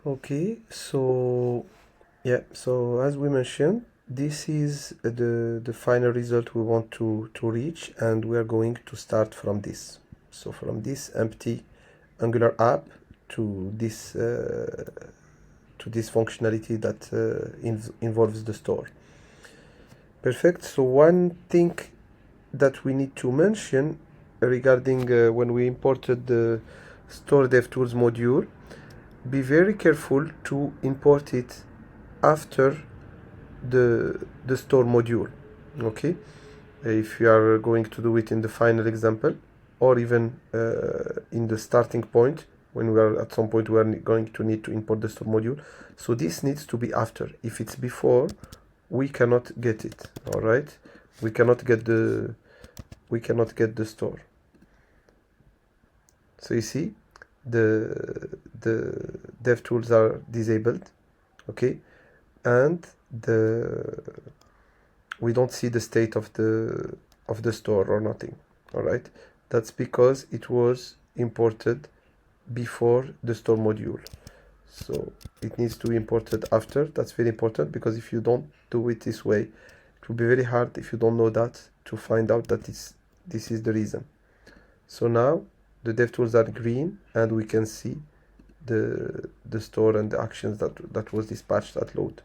Okay, so yeah, so as we mentioned, this is the final result we want to reach, and we are going to start from this. So from this empty Angular app to this functionality that involves the store. Perfect. So one thing that we need to mention regarding when we imported the store dev tools module, be very careful to import it after the store module. Okay, if you are going to do it in the final example, or even in the starting point, when we are at some point we are going to need to import the store module. So this needs to be after. If it's before, we cannot get it. All right, we cannot get the store. So you see, the dev tools are disabled. Okay, and we don't see the state of the store or nothing. All right, that's because it was imported before the store module. So it needs to be imported after. That's very important, because if you don't do it this way, it will be very hard, if you don't know that, to find out that this is the reason. So now the dev tools are green, and we can see the store and the actions that was dispatched at load.